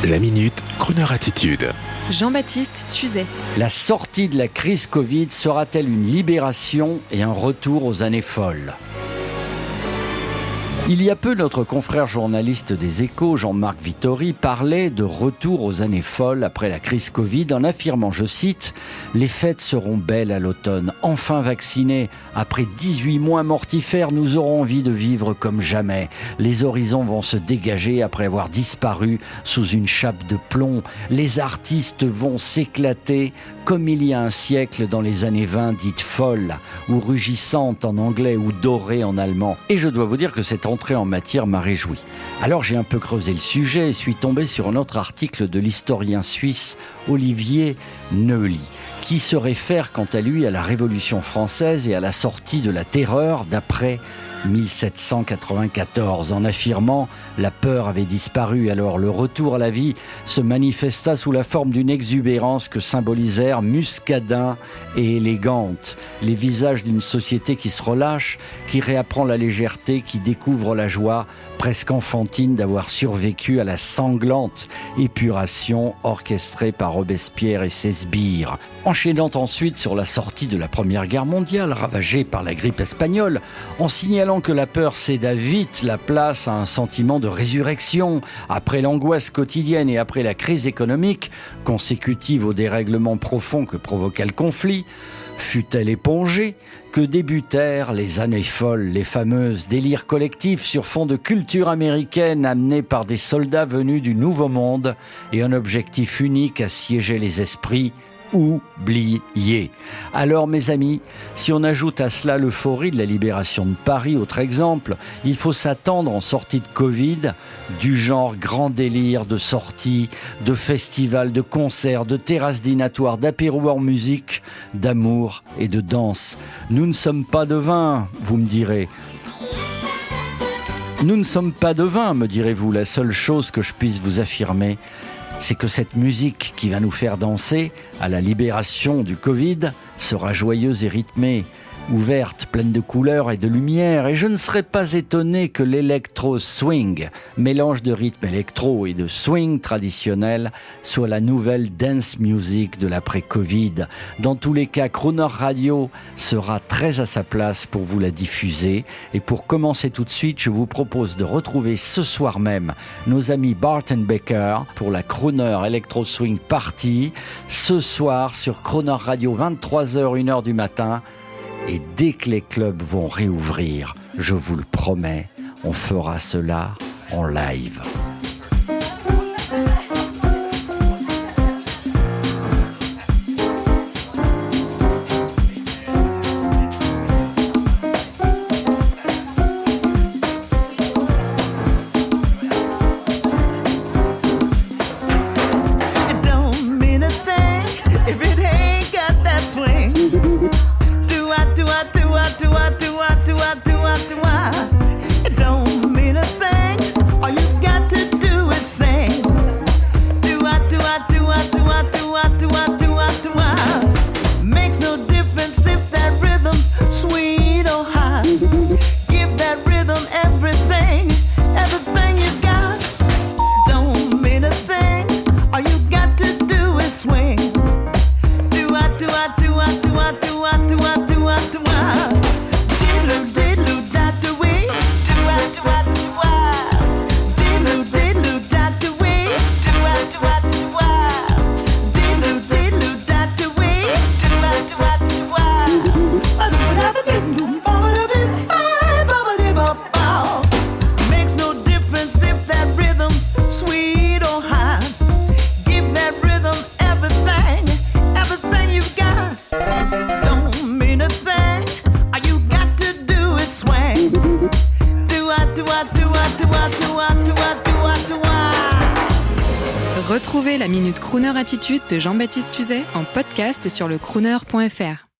La Minute Crooner Attitude. Jean-Baptiste Tuzet. La sortie de la crise Covid sera-t-elle une libération et un retour aux années folles ? Il y a peu, notre confrère journaliste des Échos, Jean-Marc Vittori, parlait de retour aux années folles après la crise Covid en affirmant, je cite, « Les fêtes seront belles à l'automne. Enfin vaccinés, après 18 mois mortifères, nous aurons envie de vivre comme jamais. Les horizons vont se dégager après avoir disparu sous une chape de plomb. Les artistes vont s'éclater comme il y a un siècle dans les années 20 dites folles, ou rugissantes en anglais ou dorées en allemand. » Et je dois vous dire que cette entrée en matière m'a réjoui. Alors j'ai un peu creusé le sujet et suis tombé sur un autre article de l'historien suisse Olivier Neuly, qui se réfère quant à lui à la Révolution française et à la sortie de la terreur d'après 1794, en affirmant « La peur avait disparu, alors le retour à la vie se manifesta sous la forme d'une exubérance que symbolisèrent muscadins et élégantes, les visages d'une société qui se relâche, qui réapprend la légèreté, qui découvre la joie presque enfantine d'avoir survécu à la sanglante épuration orchestrée par Robespierre et ses sbires. » Enchaînant ensuite sur la sortie de la Première Guerre mondiale, ravagée par la grippe espagnole, en signalant que la peur céda vite la place à un sentiment de résurrection, après l'angoisse quotidienne et après la crise économique, consécutive au dérèglement profond que provoqua le conflit, fut-elle épongée, que débutèrent les années folles, les fameuses délires collectifs sur fond de culture américaine amenés par des soldats venus du Nouveau Monde et un objectif unique à siéger les esprits, oubliés. Alors mes amis, si on ajoute à cela l'euphorie de la libération de Paris, autre exemple, il faut s'attendre en sortie de Covid du genre grand délire de sorties, de festivals, de concerts, de terrasses dînatoires, d'apéros en musique, d'amour et de danse. Nous ne sommes pas devins, vous me direz. Nous ne sommes pas devins, me direz-vous. La seule chose que je puisse vous affirmer, c'est que cette musique qui va nous faire danser à la libération du Covid sera joyeuse et rythmée, ouverte, pleine de couleurs et de lumière. Et je ne serais pas étonné que l'électro-swing, mélange de rythme électro et de swing traditionnel, soit la nouvelle dance music de l'après-Covid. Dans tous les cas, Crooner Radio sera très à sa place pour vous la diffuser. Et pour commencer tout de suite, je vous propose de retrouver ce soir même nos amis Bart & Baker pour la Crooner Electro Swing Party. Ce soir sur Crooner Radio, 23h, 1h du matin. Et dès que les clubs vont réouvrir, je vous le promets, on fera cela en live. It don't mean a thing. All you've got to do is sing. Makes no difference if that rhythm's sweet or hot. Give that rhythm everything, everything you got. Don't mean a thing. All you got to do is swing. Makes no difference if that rhythm's sweet or hot. Give that rhythm everything, everything you've got. Don't mean a thing. All you got to do is swing. Retrouvez la Minute Crooner Attitude de Jean-Baptiste Tuzet en podcast sur le crooner.fr.